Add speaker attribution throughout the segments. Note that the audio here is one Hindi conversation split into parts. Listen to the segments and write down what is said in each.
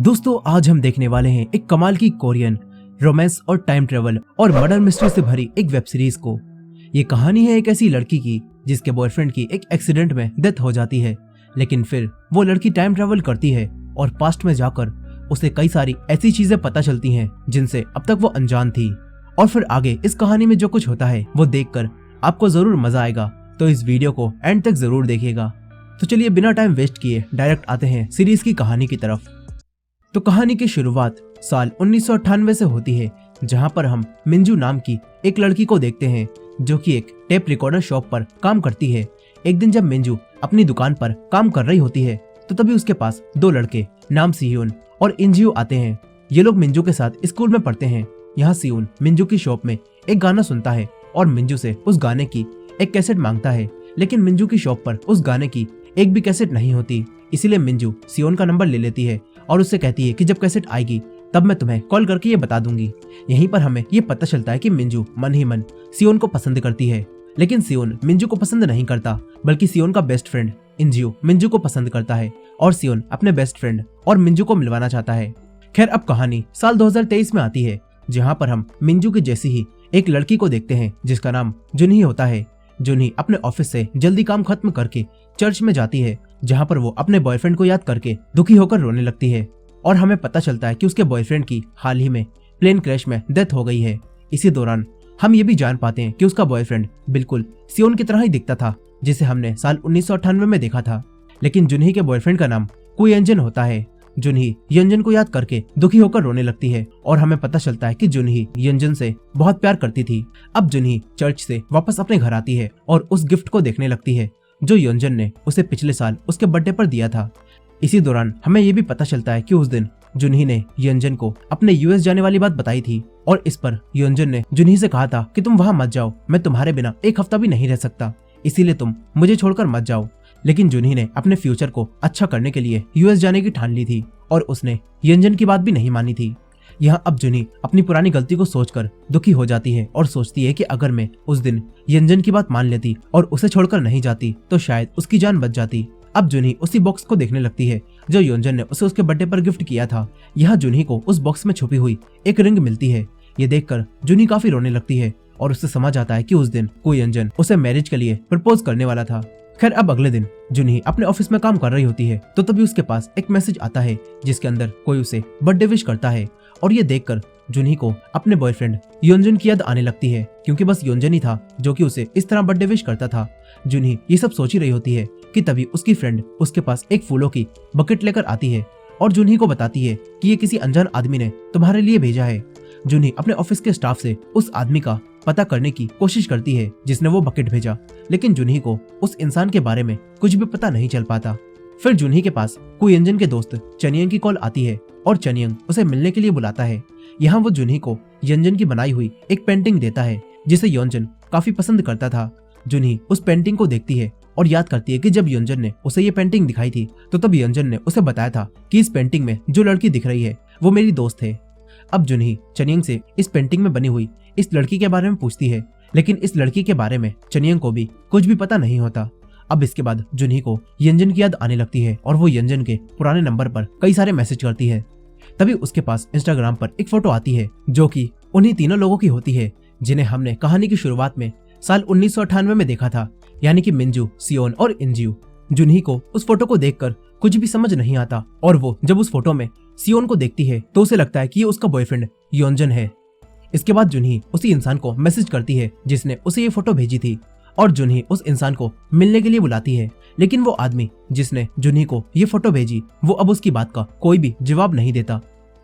Speaker 1: दोस्तों आज हम देखने वाले हैं एक कमाल की कोरियन रोमांस और टाइम ट्रेवल और मर्डर मिस्ट्री से भरी एक वेब सीरीज को। ये कहानी है एक ऐसी लड़की की जिसके बॉयफ्रेंड की एक एक्सीडेंट में डेथ हो जाती है, लेकिन फिर वो लड़की टाइम ट्रेवल करती है और पास्ट में जाकर उसे कई सारी ऐसी चीजें पता चलती हैं जिनसे अब तक वो अनजान थी। और फिर आगे इस कहानी में जो कुछ होता है वो देखकर आपको जरूर मजा आएगा, तो इस वीडियो को एंड तक जरूर देखिएगा। तो चलिए बिना टाइम वेस्ट किए डायरेक्ट आते हैं सीरीज की कहानी की तरफ। तो कहानी की शुरुआत साल 1998 से होती है, जहां पर हम मिंजू नाम की एक लड़की को देखते हैं जो कि एक टेप रिकॉर्डर शॉप पर काम करती है। एक दिन जब मिंजू अपनी दुकान पर काम कर रही होती है तो तभी उसके पास दो लड़के नाम सियोन और इंजियो आते हैं। ये लोग मिंजू के साथ स्कूल में पढ़ते हैं। यहाँ सियोन मिंजू की शॉप में एक गाना सुनता है और मिंजू से उस गाने की एक कैसेट मांगता है, लेकिन मिंजू की शॉप पर उस गाने की एक भी कैसेट नहीं होती। इसीलिए मिंजू सियोन का नंबर ले लेती है और उससे कहती है कि जब कैसेट आएगी तब मैं तुम्हें कॉल करके ये बता दूंगी। यहीं पर हमें ये पता चलता है कि मिंजू मन ही मन सियोन को पसंद करती है, लेकिन सियोन मिंजू को पसंद नहीं करता, बल्कि सियोन का बेस्ट फ्रेंड इंजियो मिंजू को पसंद करता है और सियोन अपने बेस्ट फ्रेंड और मिंजू को मिलवाना चाहता है। खैर अब कहानी साल 2023 में आती है, जहाँ पर हम मिंजू की जैसी ही एक लड़की को देखते हैं जिसका नाम जुनही होता है। जुनही अपने ऑफिस से जल्दी काम खत्म करके चर्च में जाती है, जहाँ पर वो अपने बॉयफ्रेंड को याद करके दुखी होकर रोने लगती है और हमें पता चलता है कि उसके बॉयफ्रेंड की हाल ही में प्लेन क्रैश में डेथ हो गई है। इसी दौरान हम ये भी जान पाते हैं कि उसका बॉयफ्रेंड बिल्कुल सियोन की तरह ही दिखता था जिसे हमने साल 1998 में देखा था, लेकिन जुनही के बॉयफ्रेंड का नाम कुयंजन होता है। जुनही यंजन को याद करके दुखी होकर रोने लगती है और हमें पता चलता है कि जुनही यंजन से बहुत प्यार करती थी। अब जुनही चर्च से वापस अपने घर आती है और उस गिफ्ट को देखने लगती है जो यंजन ने उसे पिछले साल उसके बर्थडे पर दिया था। इसी दौरान हमें ये भी पता चलता है कि उस दिन जुनही ने यंजन को अपने यूएस जाने वाली बात बताई थी और इस पर यंजन ने जुनही से कहा था कि तुम वहां मत जाओ, मैं तुम्हारे बिना एक हफ्ता भी नहीं रह सकता, इसीलिए तुम मुझे छोड़कर मत जाओ। लेकिन जुनही ने अपने फ्यूचर को अच्छा करने के लिए यूएस जाने की ठान ली थी और उसने यंजन की बात भी नहीं मानी थी। यहाँ अब जुनही अपनी पुरानी गलती को सोचकर दुखी हो जाती है और सोचती है कि अगर मैं उस दिन यंजन की बात मान लेती और उसे छोड़कर नहीं जाती तो शायद उसकी जान बच जाती। अब जुनही उसी बॉक्स को देखने लगती है जो यंजन ने उसे उसके बर्थडे पर गिफ्ट किया था। यहाँ जुनही को उस बॉक्स में छुपी हुई एक रिंग मिलती है। ये देखकर जुनही काफी रोने लगती है और उससे समझ आता है कि उस दिन कुयंजन उसे मैरिज के लिए प्रपोज करने वाला था। खैर अब अगले दिन जुनही अपने ऑफिस में काम कर रही होती है तो तभी उसके पास एक मैसेज आता है जिसके अंदर कोई उसे बर्थडे विश करता है और ये देखकर जुनही को अपने बॉयफ्रेंड योंजन की याद आने लगती है, क्योंकि बस योंजन ही था जो कि उसे इस तरह बर्थडे विश करता था। जुनही ये सब सोच ही रही होती है कि तभी उसकी फ्रेंड उसके पास एक फूलों की बकेट लेकर आती है और जुनही को बताती है कि ये किसी अनजान आदमी ने तुम्हारे लिए भेजा है। जुनही अपने ऑफिस के स्टाफ से उस आदमी का पता करने की कोशिश करती है जिसने वो बकेट भेजा, लेकिन जुनही को उस इंसान के बारे में कुछ भी पता नहीं चल पाता। फिर जुनही के पास कुयंजन के दोस्त चनियंग की कॉल आती है और चनियंग उसे मिलने के लिए बुलाता है। यहाँ वो जुनही को यंजन की बनाई हुई एक पेंटिंग देता है जिसे यंजन काफी पसंद करता था। जुनही उस पेंटिंग को देखती है और याद करती है कि जब यंजन ने उसे ये पेंटिंग दिखाई थी तो तब यंजन ने उसे बताया था कि इस पेंटिंग में जो लड़की दिख रही है वो मेरी दोस्त है। अब जुनही चनियंग से इस पेंटिंग में बनी हुई इस लड़की के बारे में पूछती है, लेकिन इस लड़की के बारे में चनियंग को भी कुछ भी पता नहीं होता। अब इसके बाद जुनही को यंजन की याद आने लगती है और वो यंजन के पुराने नंबर पर कई सारे मैसेज करती है। तभी उसके पास इंस्टाग्राम पर एक फोटो आती है जो कि उन्हीं तीनों लोगों की होती है जिन्हें हमने कहानी की शुरुआत में साल 1998 में देखा था, यानी कि मिंजू, सियोन और इंजियो। जुनही को उस फोटो को देखकर कुछ भी समझ नहीं आता और वो जब उस फोटो में सियोन को देखती है तो उसे लगता है कि ये उसका बॉयफ्रेंड योंजन है। इसके बाद जुनही उसी इंसान को मैसेज करती है जिसने उसे ये फोटो भेजी थी और जुनही उस इंसान को मिलने के लिए बुलाती है, लेकिन वो आदमी जिसने जुनही को ये फोटो भेजी वो अब उसकी बात का कोई भी जवाब नहीं देता।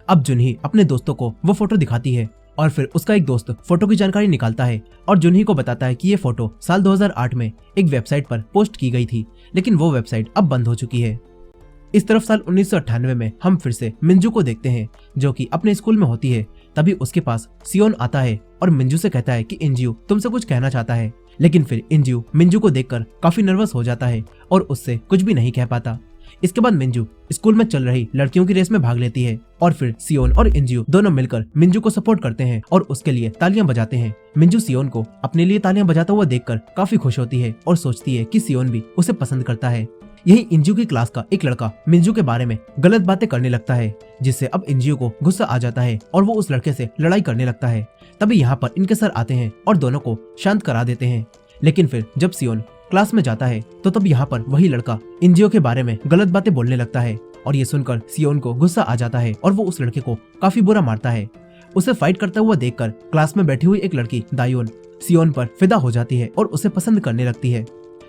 Speaker 1: अब जुनही अपने दोस्तों को वो फोटो दिखाती है और फिर उसका एक दोस्त फोटो की जानकारी निकालता है और जुनही को बताता है कि ये फोटो साल 2008 में एक वेबसाइट पर पोस्ट की गई थी, लेकिन वो वेबसाइट अब बंद हो चुकी है। इस तरफ साल 1998 में हम फिर से मिंजू को देखते हैं जो कि अपने स्कूल में होती है। तभी उसके पास सियोन आता है और मिंजू से कहता है कि इंजियो तुमसे कुछ कहना चाहता है, लेकिन फिर इंजियो मिंजू को देखकर काफी नर्वस हो जाता है और उससे कुछ भी नहीं कह पाता। इसके बाद मिंजू स्कूल में चल रही लड़कियों की रेस में भाग लेती है और फिर सियोन और इंजियो दोनों मिलकर मिंजू को सपोर्ट करते हैं और उसके लिए तालियां बजाते हैं। मिंजू सियोन को अपने लिए तालियां बजाता हुआ देखकर काफी खुश होती है और सोचती है कि सियोन भी उसे पसंद करता है। यही इंजू की क्लास का एक लड़का मिंजू के बारे में गलत बातें करने लगता है, जिससे अब इंजू को गुस्सा आ जाता है और वो उस लड़के से लड़ाई करने लगता है। तभी यहाँ पर इनके सर आते हैं और दोनों को शांत करा देते हैं। लेकिन फिर जब सियोन क्लास में जाता है तो तब यहाँ पर वही लड़का इंजियो के बारे में गलत बातें बोलने लगता है और ये सुनकर सियोन को गुस्सा आ जाता है और वो उस लड़के को काफी बुरा मारता है। उसे फाइट करता हुआ देखकर क्लास में बैठी हुई एक लड़की दायोन सियोन पर फिदा हो जाती है और उसे पसंद करने लगती है।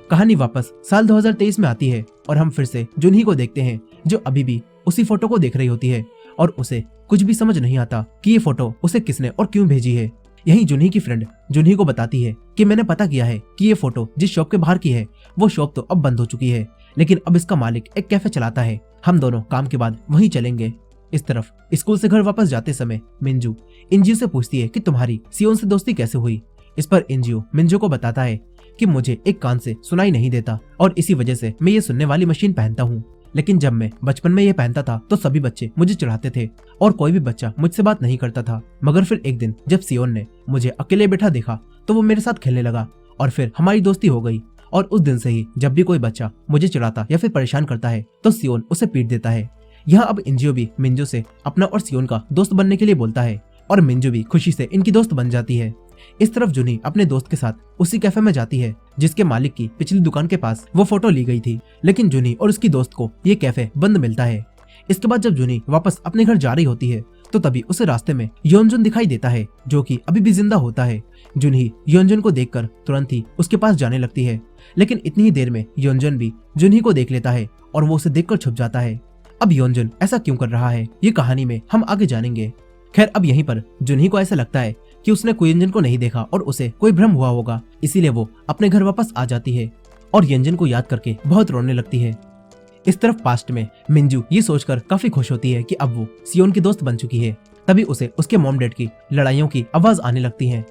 Speaker 1: कहानी वापस साल 2023 में आती है और हम फिर से जुनही को देखते हैं, जो अभी भी उसी फोटो को देख रही होती है और उसे कुछ भी समझ नहीं आता कि ये फोटो उसे किसने और क्यों भेजी है। यही जुनही की फ्रेंड जुनही को बताती है कि मैंने पता किया है कि ये फोटो जिस शॉप के बाहर की है वो शॉप तो अब बंद हो चुकी है, लेकिन अब इसका मालिक एक कैफे चलाता है। हम दोनों काम के बाद वहीं चलेंगे। इस तरफ स्कूल से घर वापस जाते समय मिंजू इंजियो से पूछती है कि तुम्हारी सियोन से दोस्ती कैसे हुई। इस पर इंजियो मिंजू को बताता है कि मुझे एक कान से सुनाई नहीं देता और इसी वजह से मैं ये सुनने वाली मशीन पहनता हूँ, लेकिन जब मैं बचपन में ये पहनता था तो सभी बच्चे मुझे चिढ़ाते थे और कोई भी बच्चा मुझसे बात नहीं करता था। मगर फिर एक दिन जब सियोन ने मुझे अकेले बैठा देखा तो वो मेरे साथ खेलने लगा और फिर हमारी दोस्ती हो गई और उस दिन से ही जब भी कोई बच्चा मुझे चिढ़ाता या फिर परेशान करता है तो सियोन उसे पीट देता है। यहाँ अब इंजियो भी मिंजू से अपना और सियोन का दोस्त बनने के लिए बोलता है और मिंजू भी खुशी से इनकी दोस्त बन जाती है। इस तरफ जुनी अपने दोस्त के साथ उसी कैफे में जाती है जिसके मालिक की पिछली दुकान के पास वो फोटो ली गई थी, लेकिन जुनी और उसकी दोस्त को ये कैफे बंद मिलता है। इसके बाद जब जुनी वापस अपने घर जा रही होती है तो तभी उसे रास्ते में योनजुन दिखाई देता है, जो कि अभी भी जिंदा होता है। जुनही योनजुन को देखकर तुरंत ही उसके पास जाने लगती है, लेकिन इतनी ही देर में योनजुन भी जुनही को देख लेता है और वो उसे देखकर छुप जाता है। अब योनजुन ऐसा क्यों कर रहा है ये कहानी में हम आगे जानेंगे। खैर अब यहीं पर जुनही को ऐसा लगता है कि उसने कुयंजन को नहीं देखा और उसे कोई भ्रम हुआ होगा, इसीलिए वो अपने घर वापस आ जाती है और यंजन को याद करके बहुत रोने लगती है। इस तरफ पास्ट में मिंजू ये सोचकर काफी खुश होती है कि अब वो सियोन की दोस्त बन चुकी है। तभी उसे उसके मॉम डैड की लड़ाइयों की आवाज आने लगती है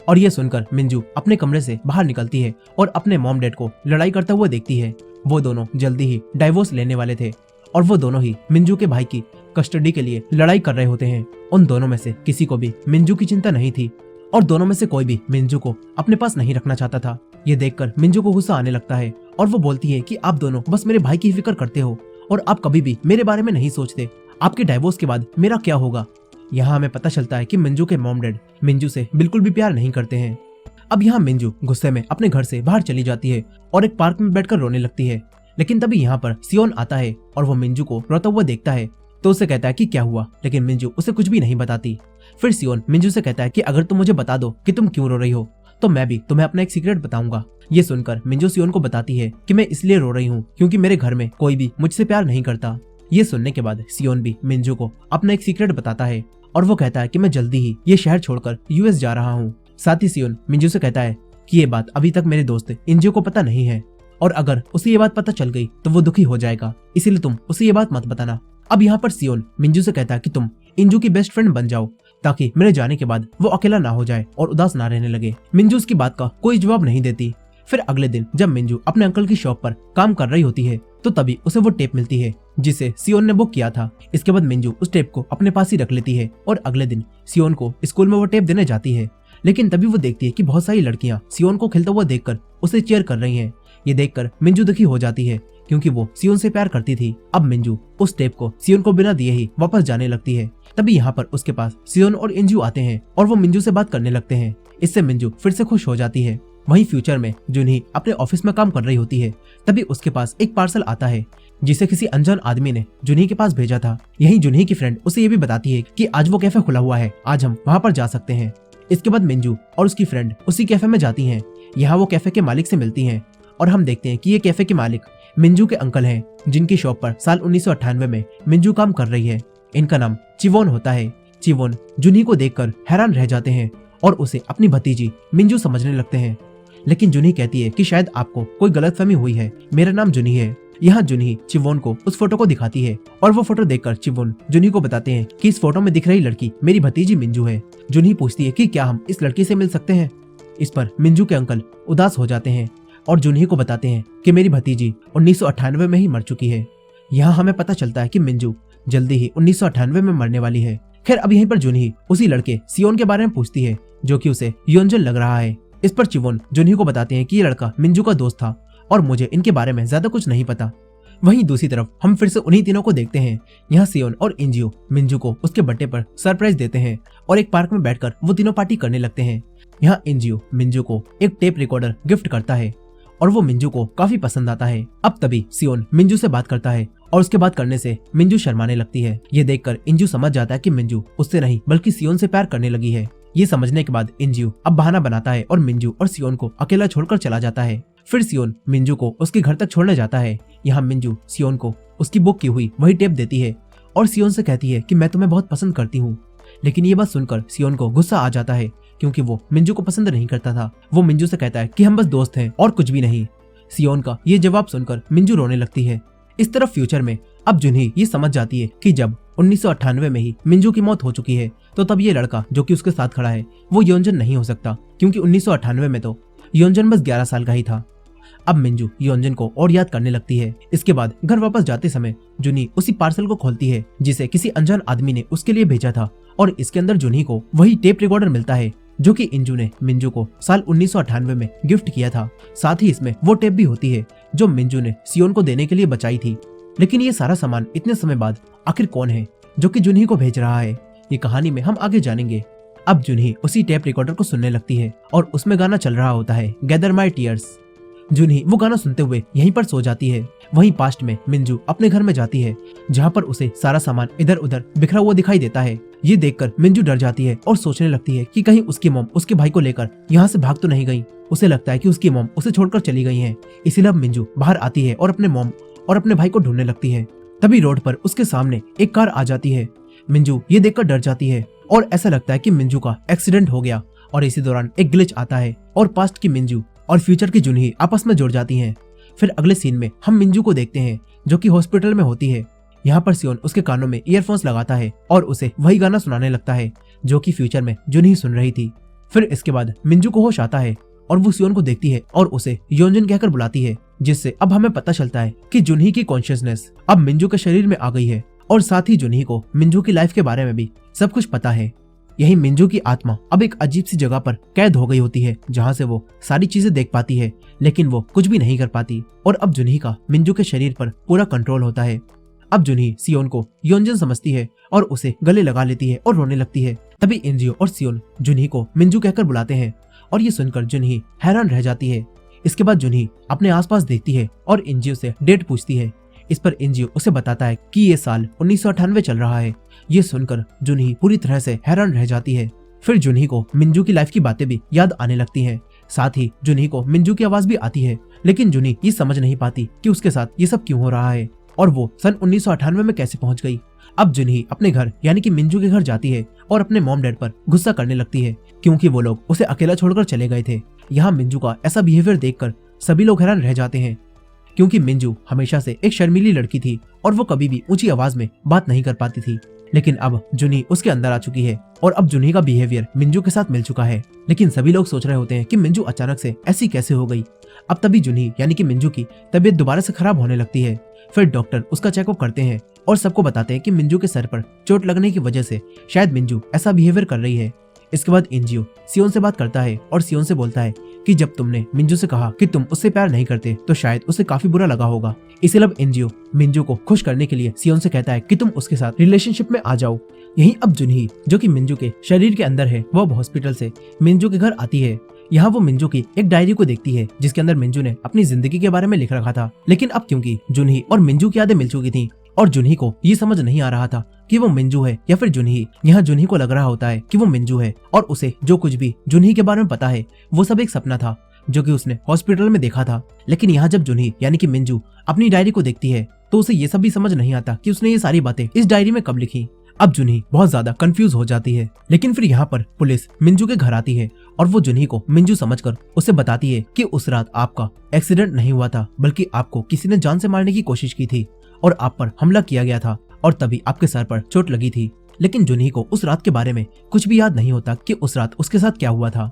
Speaker 1: और ये सुनकर मिंजू अपने कमरे से बाहर निकलती है और अपने मॉम डैड को लड़ाई करता हुआ देखती है। वो दोनों जल्दी ही डाइवोर्स लेने वाले थे और वो दोनों ही मिंजू के भाई की कस्टडी के लिए लड़ाई कर रहे होते हैं। उन दोनों में से किसी को भी मिंजू की चिंता नहीं थी और दोनों में से कोई भी मिंजू को अपने पास नहीं रखना चाहता था। ये देखकर मिंजू को गुस्सा आने लगता है और वो बोलती है कि आप दोनों बस मेरे भाई की फिक्र करते हो और आप कभी भी मेरे बारे में नहीं सोचते। आपके डाइवोर्स के बाद मेरा क्या होगा। यहाँ हमें पता चलता है कि मिंजू के मॉम डैड मिंजू से बिल्कुल भी प्यार नहीं करते हैं। अब यहाँ मिंजू गुस्से में अपने घर से बाहर चली जाती है और एक पार्क में बैठकर रोने लगती है, लेकिन तभी यहाँ पर सियोन आता है और वो मिंजू को रोता हुआ देखता है तो उसे कहता है कि क्या हुआ, लेकिन मिंजू उसे कुछ भी नहीं बताती। फिर सियोन मिंजू से कहता है कि अगर तुम मुझे बता दो कि तुम क्यों रो रही हो तो मैं भी तुम्हें अपना एक सीक्रेट बताऊंगा। ये सुनकर मिंजू सियोन को बताती है कि मैं इसलिए रो रही हूँ क्योंकि मेरे घर में कोई भी मुझसे प्यार नहीं करता। ये सुनने के बाद सियोन भी मिंजू को अपना एक सीक्रेट बताता है और वो कहता है कि मैं जल्दी ही ये शहर छोड़कर यूएस जा रहा हूँ। साथ ही सियोन मिंजू से कहता है कि ये बात अभी तक मेरे दोस्त इंजू को पता नहीं है और अगर उसे ये बात पता चल गई तो वो दुखी हो जाएगा, इसीलिए तुम उसे ये बात मत बताना। अब यहाँ पर सियोन मिंजू से कहता है कि तुम इंजू की बेस्ट फ्रेंड बन जाओ ताकि मेरे जाने के बाद वो अकेला ना हो जाए और उदास ना रहने लगे। मिंजू उसकी बात का कोई जवाब नहीं देती। फिर अगले दिन जब मिंजू अपने अंकल की शॉप पर काम कर रही होती है तो तभी उसे वो टेप मिलती है जिसे सियोन ने बुक किया था। इसके बाद मिंजू उस टेप को अपने पास ही रख लेती है और अगले दिन सियोन को स्कूल में वो टेप देने जाती है, लेकिन तभी वो देखती है कि बहुत सारी लड़कियां सियोन को खेलता हुआ देखकर उसे चीयर कर रही हैं। ये देखकर मिंजू दुखी हो जाती है क्योंकि वो सियोन से प्यार करती थी। अब मिंजू उस टेप को सियोन को बिना दिए ही वापस जाने लगती है। तभी यहाँ पर उसके पास सियोन और इंजू आते हैं और वो मिंजू से बात करने लगते हैं। इससे मिंजू फिर से खुश हो जाती है। वहीं फ्यूचर में जुनही अपने ऑफिस में काम कर रही होती है, तभी उसके पास एक पार्सल आता है जिसे किसी अनजान आदमी ने जुनही के पास भेजा था। यही जुनही की फ्रेंड उसे ये भी बताती है कि आज वो कैफे खुला हुआ है, आज हम वहाँ पर जा सकते हैं। इसके बाद मिंजू और उसकी फ्रेंड उसी कैफे में जाती हैं। यहाँ वो कैफे के मालिक से मिलती हैं और हम देखते हैं कि ये कैफे के मालिक मिंजू के अंकल हैं, जिनकी शॉप पर साल 1998 में मिंजू काम कर रही है। इनका नाम चिवोन होता है। चिवोन जुनही को देखकर हैरान रह जाते हैं और उसे अपनी भतीजी मिंजू समझने लगते हैं, लेकिन जुनही कहती है कि शायद आपको कोई गलतफहमी हुई है, मेरा नाम जुनही है। यहाँ जुनही चिवोन को उस फोटो को दिखाती है और वो फोटो देखकर चिवोन जुनही को बताते हैं कि इस फोटो में दिख रही लड़की मेरी भतीजी मिंजू है। जुनही पूछती है कि क्या हम इस लड़की से मिल सकते हैं। इस पर मिंजू के अंकल उदास हो जाते हैं और जुनही को बताते हैं कि मेरी भतीजी 1998 में ही मर चुकी है। यहाँ हमें पता चलता है कि मिंजू जल्दी ही 1998 में मरने वाली है। खैर अब यहीं पर जुनही उसी लड़के सियोन के बारे में पूछती है जो कि उसे योंजन लग रहा है। इस पर चिवोन जुनही को बताते हैं कि ये लड़का मिंजू का दोस्त था और मुझे इनके बारे में ज्यादा कुछ नहीं पता। वहीं दूसरी तरफ हम फिर से उन्हीं तीनों को देखते हैं। यहाँ सियोन और इंजियो मिंजू को उसके बर्थडे पर सरप्राइज देते हैं और एक पार्क में बैठकर वो तीनों पार्टी करने लगते हैं। यहाँ इंजियो मिंजू को एक टेप रिकॉर्डर गिफ्ट करता है और वो मिंजू को काफी पसंद आता है। अब तभी सियोन मिंजू से बात करता है और उसके बात करने से मिंजू शर्माने लगती है। ये देखकर इंजू समझ जाता है कि मिंजू उससे नहीं बल्कि सियोन से प्यार करने लगी है। ये समझने के बाद इंजियो अब बहाना बनाता है और मिंजू और सियोन को अकेला छोड़कर चला जाता है। फिर सियोन मिंजू को उसके घर तक छोड़ने जाता है। यहाँ मिंजू सियोन को उसकी बुक की हुई वही टेप देती है और सियोन से कहती है कि मैं तुम्हें बहुत पसंद करती हूँ। लेकिन ये बात सुनकर सियोन को गुस्सा आ जाता है क्योंकि वो मिंजू को पसंद नहीं करता था। वो मिंजू से कहता है कि हम बस दोस्त हैं और कुछ भी नहीं। सियोन का ये जवाब सुनकर मिंजू रोने लगती है। इस तरफ फ्यूचर में अब जुनही ये समझ जाती है कि जब 1998 में ही मिंजू की मौत हो चुकी है तो तब ये लड़का जो कि उसके साथ खड़ा है वो योंजन नहीं हो सकता, क्योंकि 1998 में तो योंजन बस 11 साल का ही था। अब मिंजू योंजन को और याद करने लगती है। इसके बाद घर वापस जाते समय जुनी उसी पार्सल को खोलती है जिसे किसी अनजान आदमी ने उसके लिए भेजा था और इसके अंदर जुनी को वही टेप रिकॉर्डर मिलता है जो कि इंजू ने मिंजू को साल 1998 में गिफ्ट किया था। साथ ही इसमें वो टेप भी होती है जो मिंजू ने सियोन को देने के लिए बचाई थी। लेकिन ये सारा सामान इतने समय बाद आखिर कौन है जो कि जुनही को भेज रहा है, ये कहानी में हम आगे जानेंगे। अब जुनही उसी टेप रिकॉर्डर को सुनने लगती है और उसमें गाना चल रहा होता है गैदर माई टीयर्स। जुनही वो गाना सुनते हुए यहीं पर सो जाती है। वहीं पास्ट में मिंजू अपने घर में जाती है जहाँ पर उसे सारा सामान इधर उधर बिखरा हुआ दिखाई देता है। ये देखकर मिंजू डर जाती है और सोचने लगती है कि कहीं उसकी मॉम उसके भाई को लेकर यहाँ से भाग तो नहीं गई। उसे लगता है कि उसकी मॉम उसे छोड़कर चली गई है। इसीलिए अब मिंजू बाहर आती है और अपने मॉम और अपने भाई को ढूंढने लगती है। तभी रोड पर उसके सामने एक कार आ जाती है। मिंजू ये देखकर डर जाती है और ऐसा लगता है कि मिंजू का एक्सीडेंट हो गया। और इसी दौरान एक ग्लिच आता है और पास्ट की मिंजू और फ्यूचर की जुनही आपस में जुड़ जाती हैं। फिर अगले सीन में हम मिंजू को देखते हैं जो कि हॉस्पिटल में होती है। यहाँ पर सियोन उसके कानों में ईयरफोन्स लगाता है और उसे वही गाना सुनाने लगता है जो कि फ्यूचर में जुनही सुन रही थी। फिर इसके बाद मिंजू को होश आता है और वो सियोन को देखती है और उसे योंजन कहकर बुलाती है, जिससे अब हमें पता चलता है कि जुनही की कॉन्शियसनेस अब मिंजू के शरीर में आ गई है और साथ ही जुनही को मिंजू की लाइफ के बारे में भी सब कुछ पता है। यही मिंजू की आत्मा अब एक अजीब सी जगह पर कैद हो गई होती है जहाँ से वो सारी चीजें देख पाती है लेकिन वो कुछ भी नहीं कर पाती। और अब जुनही का मिंजू के शरीर पर पूरा कंट्रोल होता है। अब जुनही सियोन को योंजन समझती है और उसे गले लगा लेती है और रोने लगती है। तभी इंजियो और सियोन जुनही को मिंजू कहकर बुलाते हैं और ये सुनकर जुनही हैरान रह जाती है। इसके बाद जुनही अपने आसपास देखती है और इंजियो से डेट पूछती है। इस पर इंजियो उसे बताता है कि ये साल 1998 चल रहा है। ये सुनकर जुनही पूरी तरह से हैरान रह जाती है। फिर जुनही को मिंजू की लाइफ की बातें भी याद आने लगती हैं। साथ ही जुनही को मिंजू की आवाज भी आती है, लेकिन जुनही ये समझ नहीं पाती कि उसके साथ ये सब क्यों हो रहा है और वो सन 1998 में कैसे पहुंच गई। अब जुनही अपने घर यानी कि मिंजू के घर जाती है और अपने मॉम डैड पर गुस्सा करने लगती है क्योंकि वो लोग उसे अकेला छोड़कर चले गए थे। यहाँ मिंजू का ऐसा बिहेवियर देखकर सभी लोग हैरान रह जाते हैं क्योंकि मिंजू हमेशा से एक शर्मीली लड़की थी और वो कभी भी ऊंची आवाज में बात नहीं कर पाती थी। लेकिन अब जुनही उसके अंदर आ चुकी है और अब जुनही का बिहेवियर मिंजू के साथ मिल चुका है। लेकिन सभी लोग सोच रहे होते हैं कि मिंजू अचानक से ऐसी कैसे हो गई। अब तभी जुनही यानी कि मिंजू की तबीयत दोबारा से खराब होने लगती है। फिर डॉक्टर उसका चेकअप करते हैं और सबको बताते हैं कि मिंजू के सर पर चोट लगने की वजह से शायद मिंजू ऐसा बिहेवियर कर रही है। इसके बाद इंजियो सियोन से बात करता है और सियोन से बोलता है कि जब तुमने मिंजू से कहा कि तुम उससे प्यार नहीं करते तो शायद उसे काफी बुरा लगा होगा। इसलिए अब इंजियो मिंजू को खुश करने के लिए सियोन से कहता है कि तुम उसके साथ रिलेशनशिप में आ जाओ। यहीं अब जुनही जो कि मिंजू के शरीर के अंदर है वो अब हॉस्पिटल से मिंजू के घर आती है। यहाँ वो मिंजू की एक डायरी को देखती है जिसके अंदर मिंजू ने अपनी जिंदगी के बारे में लिख रखा था। लेकिन अब क्योंकि जुनही और मिंजू की यादें मिल चुकी थी और जुनही को ये समझ नहीं आ रहा था कि वो मिंजू है या फिर जुनही। यहाँ जुनही को लग रहा होता है कि वो मिंजू है और उसे जो कुछ भी जुनही के बारे में पता है वो सब एक सपना था जो कि उसने हॉस्पिटल में देखा था। लेकिन यहाँ जब जुनही यानी कि मिंजू अपनी डायरी को देखती है तो उसे ये सब भी समझ नहीं आता कि उसने ये सारी बातें इस डायरी में कब लिखी। अब जुनही बहुत ज्यादा कंफ्यूज हो जाती है। लेकिन फिर यहाँ पर पुलिस मिंजू के घर आती है और वो जुनही को मिंजू समझकर उसे बताती है कि उस रात आपका एक्सीडेंट नहीं हुआ था बल्कि आपको किसी ने जान से मारने की कोशिश की थी और आप पर हमला किया गया था और तभी आपके सर पर चोट लगी थी। लेकिन जुनही को उस रात के बारे में कुछ भी याद नहीं होता कि उस रात उसके साथ क्या हुआ था।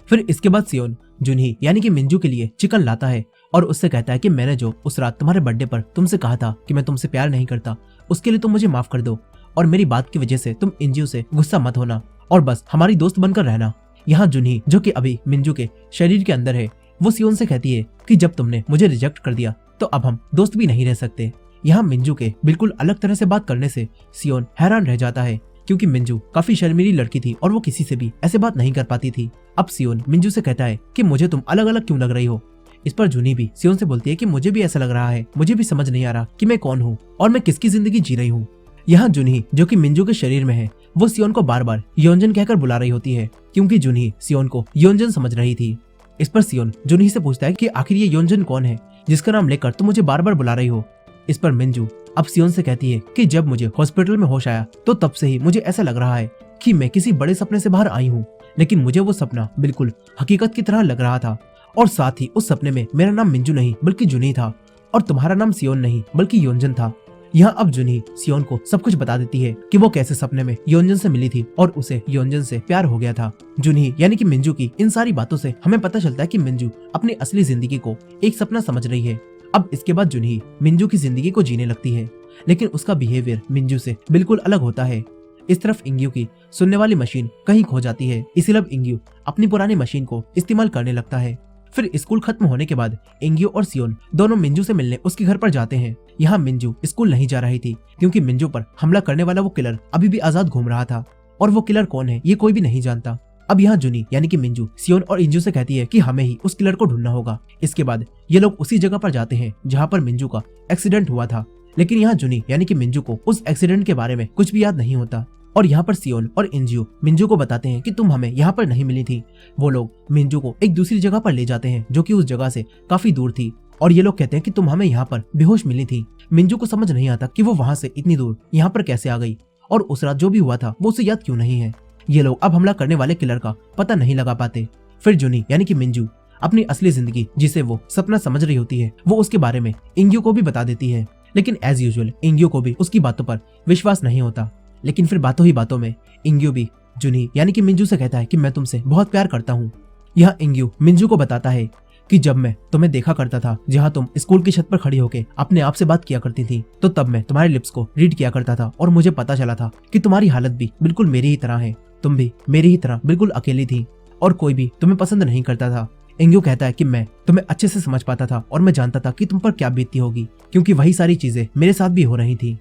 Speaker 1: फिर इसके बाद सियोन जुनही यानी कि मिंजू के लिए चिकन लाता है और उससे कहता है कि मैंने जो उस रात तुम्हारे बर्थडे पर तुमसे कहा था कि मैं तुमसे प्यार नहीं करता उसके लिए तुम मुझे माफ कर दो और मेरी बात की वजह से तुम इंजू से गुस्सा मत होना और बस हमारी दोस्त बनकर रहना। यहाँ जुनही जो कि अभी मिंजू के शरीर के अंदर है वो सियोन से कहती है कि जब तुमने मुझे रिजेक्ट कर दिया तो अब हम दोस्त भी नहीं रह सकते। यहाँ मिंजू के बिल्कुल अलग तरह से बात करने से सियोन हैरान रह जाता है, क्योंकि मिंजू काफी शर्मीली लड़की थी और वो किसी से भी ऐसे बात नहीं कर पाती थी। अब सियोन मिंजू से कहता है कि मुझे तुम अलग अलग क्यों लग रही हो। इस पर जुनी भी सियोन से बोलती है कि मुझे भी ऐसा लग रहा है, मुझे भी समझ नहीं आ रहा कि मैं कौन हूँ और मैं किसकी जिंदगी जी रही हूँ। यहाँ जुनी जो कि मिंजू के शरीर में है, वो सियोन को बार बार योंजन कहकर बुला रही होती है, क्योंकि जुनी सियोन को योंजन समझ रही थी। इस पर सियोन जुनी से पूछता है कि आखिर ये योंजन कौन है जिसका नाम लेकर तुम मुझे बार बार बुला रही हो। इस पर मिंजू अब सियोन से कहती है कि जब मुझे हॉस्पिटल में होश आया तो तब से ही मुझे ऐसा लग रहा है कि मैं किसी बड़े सपने से बाहर आई हूँ, लेकिन मुझे वो सपना बिल्कुल हकीकत की तरह लग रहा था। और साथ ही उस सपने में मेरा नाम मिंजू नहीं बल्कि जुनी था और तुम्हारा नाम सियोन नहीं बल्कि योंजन था। यहाँ अब जुनी सियोन को सब कुछ बता देती है कि वो कैसे सपने में योंजन से मिली थी और उसे योंजन से प्यार हो गया था। जुनी यानी कि मिंजू की इन सारी बातों से हमें पता चलता है कि मिंजू अपनी असली जिंदगी को एक सपना समझ रही है। अब इसके बाद जुनी मिंजू की जिंदगी को जीने लगती है, लेकिन उसका बिहेवियर मिंजू से बिल्कुल अलग होता है। इस तरफ इंग्यू की सुनने वाली मशीन कहीं खो जाती है, इसीलिए अब इंग्यू अपनी पुरानी मशीन को इस्तेमाल करने लगता है। फिर स्कूल खत्म होने के बाद इंग्यू और सियोन दोनों मिंजू से मिलने उसके घर पर जाते हैं। यहाँ मिंजू स्कूल नहीं जा रही थी, क्योंकि मिंजू पर हमला करने वाला वो किलर अभी भी आजाद घूम रहा था और वो किलर कौन है ये कोई भी नहीं जानता। अब यहाँ जुनी यानी कि मिंजू सियोन और इंजू से कहती है कि हमें ही उस किलर को ढूंढना होगा। इसके बाद ये लोग उसी जगह पर जाते हैं जहाँ पर मिंजू का एक्सीडेंट हुआ था, लेकिन यहाँ जुनी यानी कि मिंजू को उस एक्सीडेंट के बारे में कुछ भी याद नहीं होता। और यहाँ पर सियोन और इंजू मिंजू को बताते हैं कि तुम हमें यहाँ पर नहीं मिली थी। वो लोग मिंजू को एक दूसरी जगह पर ले जाते हैं जो कि उस जगह से काफी दूर थी, और ये लोग कहते हैं कि तुम हमें यहाँ पर बेहोश मिली थी। मिंजू को समझ नहीं आता कि वो वहाँ से इतनी दूर यहाँ पर कैसे आ गई और उस रात जो भी हुआ था वो उसे याद क्यों नहीं है। ये लोग अब हमला करने वाले किलर का पता नहीं लगा पाते। फिर जुनी यानी कि मिंजू अपनी असली जिंदगी जिसे वो सपना समझ रही होती है वो उसके बारे में इंग्यू को भी बता देती है, लेकिन एज यूजुअल इंग्यू को भी उसकी बातों पर विश्वास नहीं होता। लेकिन फिर बातों ही बातों में इंग्यू भी जुनी यानी कि मिंजू से कहता है कि मैं तुमसे बहुत प्यार करता हूँ। यहाँ इंग्यू मिंजू को बताता है कि जब मैं तुम्हें देखा करता था जहाँ तुम स्कूल की छत पर खड़ी होकर अपने आप से बात किया करती थी, तो तब मैं तुम्हारे लिप्स को रीड किया करता था और मुझे पता चला था कि तुम्हारी हालत भी बिल्कुल मेरी ही तरह है। तुम भी मेरी ही तरह बिल्कुल अकेली थी और कोई भी तुम्हें पसंद नहीं करता था। इंग्यू कहता है कि मैं तुम्हें अच्छे से समझ पाता था और मैं जानता था कि तुम पर क्या बीतती होगी, क्योंकि वही सारी चीजें मेरे साथ भी हो रही थी।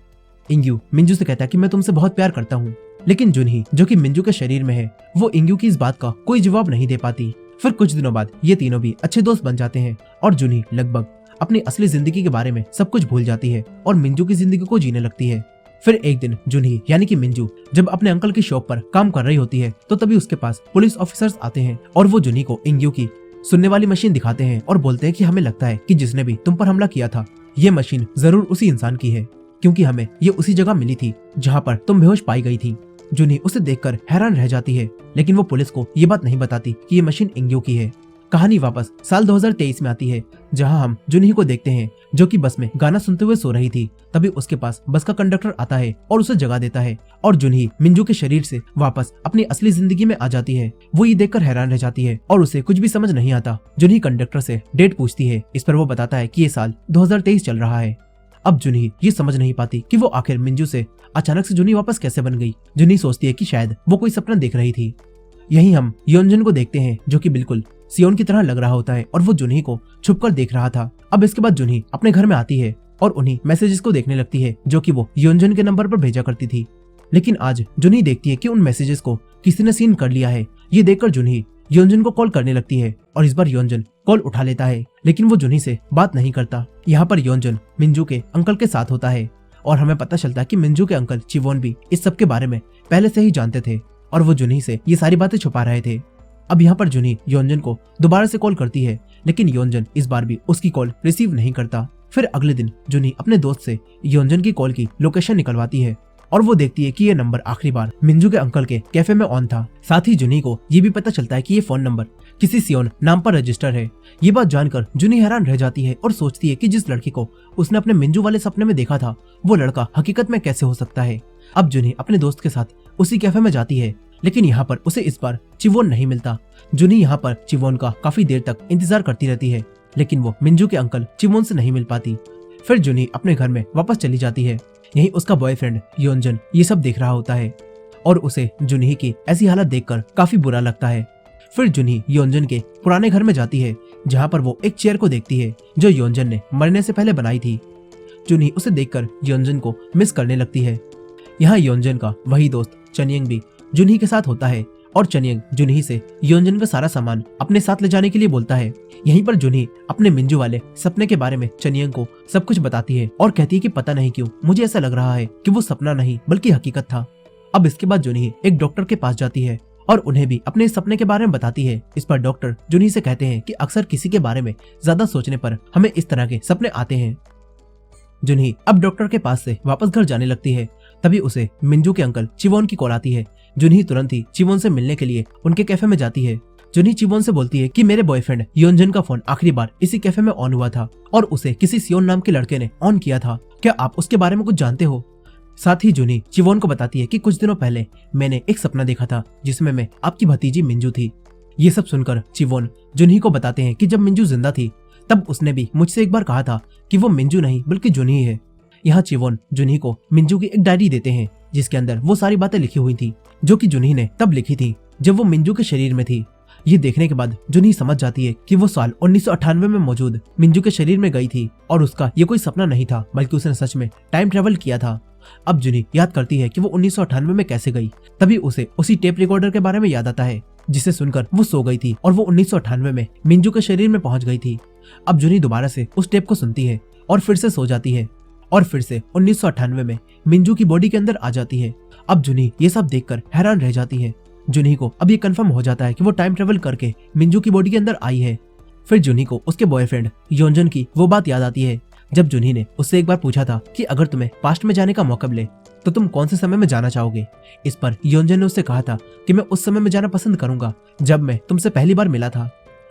Speaker 1: इंग्यू मिंजू से कहता है कि मैं तुमसे बहुत प्यार करता हूँ, लेकिन जुनही जो कि मिंजू के शरीर में है वो इंग्यू की इस बात का कोई जवाब नहीं दे पाती। फिर कुछ दिनों बाद ये तीनों भी अच्छे दोस्त बन जाते हैं और जुनही लगभग अपनी असली जिंदगी के बारे में सब कुछ भूल जाती है और मिंजू की जिंदगी को जीने लगती है। फिर एक दिन जुनही यानी कि मिंजू जब अपने अंकल की शॉप पर काम कर रही होती है तो तभी उसके पास पुलिस ऑफिसर्स आते हैं और वो जुनही को इंग्यू की सुनने वाली मशीन दिखाते हैं और बोलते हैं कि हमें लगता है कि जिसने भी तुम पर हमला किया था ये मशीन जरूर उसी इंसान की है, क्योंकि हमें ये उसी जगह मिली थी जहाँ पर तुम बेहोश पाई गई थी। जुनही उसे देखकर हैरान रह जाती है, लेकिन वो पुलिस को ये बात नहीं बताती कि ये मशीन इंग्यू की है। कहानी वापस साल 2023 में आती है, जहां हम जुनही को देखते हैं जो कि बस में गाना सुनते हुए सो रही थी। तभी उसके पास बस का कंडक्टर आता है और उसे जगा देता है और जुनही मिंजू के शरीर से वापस अपनी असली जिंदगी में आ जाती है। वो ये देखकर हैरान रह जाती है और उसे कुछ भी समझ नहीं आता। जुनही कंडक्टर से डेट पूछती है, इस पर वो बताता है कि ये साल 2023 चल रहा है। अब जुनही ये समझ नहीं पाती कि वो आखिर मिंजू से अचानक से जुनही वापस कैसे बन गई। जुनही सोचती है कि शायद वो कोई सपना देख रही थी। यही हम योंजन को देखते हैं जो कि बिल्कुल सियोन की तरह लग रहा होता है और वो जुनही को छुपकर देख रहा था। अब इसके बाद जुनही अपने घर में आती है और उन्हीं मैसेजेस को देखने लगती है जो कि वो योंजन के नंबर पर भेजा करती थी। लेकिन आज जुनही देखती है कि उन मैसेजेस को किसी ने सीन कर लिया है। ये देखकर जुनही योंजन को कॉल करने लगती है और इस बार योंजन कॉल उठा लेता है, लेकिन वो जुनही से बात नहीं करता। यहाँ पर योंजन मिंजू के अंकल के साथ होता है और हमें पता चलता है कि मिंजू के अंकल चिवोन भी इस सब के बारे में पहले से ही जानते थे और वो जुनही से ये सारी बातें छुपा रहे थे। अब यहाँ पर जुनही योंजन को दोबारा से कॉल करती है, लेकिन योंजन इस बार भी उसकी कॉल रिसीव नहीं करता। फिर अगले दिन जुनही अपने दोस्त से योंजन की कॉल की लोकेशन निकलवाती है और वो देखती है कि ये नंबर आखिरी बार मिंजू के अंकल के कैफे में ऑन था। साथ ही जुनही को ये भी पता चलता है कि ये फोन नंबर किसी सियोन नाम पर रजिस्टर है। ये बात जानकर जुनही हैरान रह जाती है और सोचती है कि जिस लड़की को उसने अपने मिंजू वाले सपने में देखा था वो लड़का हकीकत में कैसे हो सकता है। अब जुनही अपने दोस्त के साथ उसी कैफे में जाती है, लेकिन यहाँ पर उसे इस बार चिवोन नहीं मिलता। जुनही यहाँ पर चिवोन का काफी देर तक इंतजार करती रहती है, लेकिन वो मिंजू के अंकल चिवोन से नहीं मिल पाती। फिर जुनही अपने घर में वापस चली जाती है। यही उसका बॉयफ्रेंड योंजन ये सब देख रहा होता है और उसे जुनही की ऐसी हालत देखकर काफी बुरा लगता है। फिर जुनही योंजन के पुराने घर में जाती है जहाँ पर वो एक चेयर को देखती है जो योंजन ने मरने से पहले बनाई थी। जुनी उसे देखकर योंजन को मिस करने लगती है। यहाँ योंजन का वही दोस्त चनियंग भी जुनही के साथ होता है और चनियंग जुनही से योंजन का सारा सामान अपने साथ ले जाने के लिए बोलता है। यहीं पर जुनही अपने मिंजू वाले सपने के बारे में चनियंग को सब कुछ बताती है और कहती है कि पता नहीं क्यों मुझे ऐसा लग रहा है कि वो सपना नहीं बल्कि हकीकत था। अब इसके बाद जुनही एक डॉक्टर के पास जाती है और उन्हें भी अपने सपने के बारे में बताती है। इस पर डॉक्टर जुनही से कहते हैं कि अक्सर किसी के बारे में ज्यादा सोचने पर हमें इस तरह के सपने आते हैं। जुनही अब डॉक्टर के पास से वापस घर जाने लगती है। तभी उसे मिंजू के अंकल चिवोन की कॉल आती है। जुनही तुरंत ही चिवोन से मिलने के लिए उनके कैफे में जाती है। जुनही चिवोन से बोलती है कि मेरे बॉयफ्रेंड योंजन का फोन आखिरी बार इसी कैफे में ऑन हुआ था और उसे किसी सियोन नाम के लड़के ने ऑन किया था। क्या आप उसके बारे में कुछ जानते हो? साथ ही जुनही चिवोन को बताती है कि कुछ दिनों पहले मैंने एक सपना देखा था जिसमें मैं आपकी भतीजी मिंजू थी। ये सब सुनकर चिवोन जुनही को बताते हैं कि जब मिंजू जिंदा थी तब उसने भी मुझसे एक बार कहा था कि वो मिंजू नहीं बल्कि जुनही है। यहाँ चिवोन जुनही को मिंजू की एक डायरी देते हैं जिसके अंदर वो सारी बातें लिखी हुई थी जो कि जुनही ने तब लिखी थी जब वो मिंजू के शरीर में थी। ये देखने के बाद जुनही समझ जाती है कि वो साल 1998 में मौजूद मिंजू के शरीर में गई थी और उसका ये कोई सपना नहीं था बल्कि उसने सच में टाइम ट्रेवल किया था। अब जुनही याद करती है कि वो 1998 में कैसे गई। तभी उसे उसी टेप रिकॉर्डर के बारे में याद आता है जिसे सुनकर वो सो गई थी और वो 1998 में मिंजू के शरीर में पहुंच गई थी। अब जुनही दोबारा से उस टेप को सुनती है और फिर से सो जाती है और फिर से 1998 में मिंजू की बॉडी के अंदर आ जाती है। अब जुनही ये सब देखकर हैरान रह जाती है। जुनही को अब ये कंफर्म हो जाता है कि वो टाइम ट्रेवल करके मिंजू की बॉडी के अंदर आई है। फिर जुनही को उसके बॉयफ्रेंड योंजन की वो बात याद आती है जब जुनही ने उससे एक बार पूछा था कि अगर तुम्हें पास्ट में जाने का मौका मिले तो तुम कौन से समय में जाना चाहोगे। इस पर योंजन ने उससे कहा था कि मैं उस समय में जाना पसंद करूंगा जब मैं तुमसे पहली बार मिला था।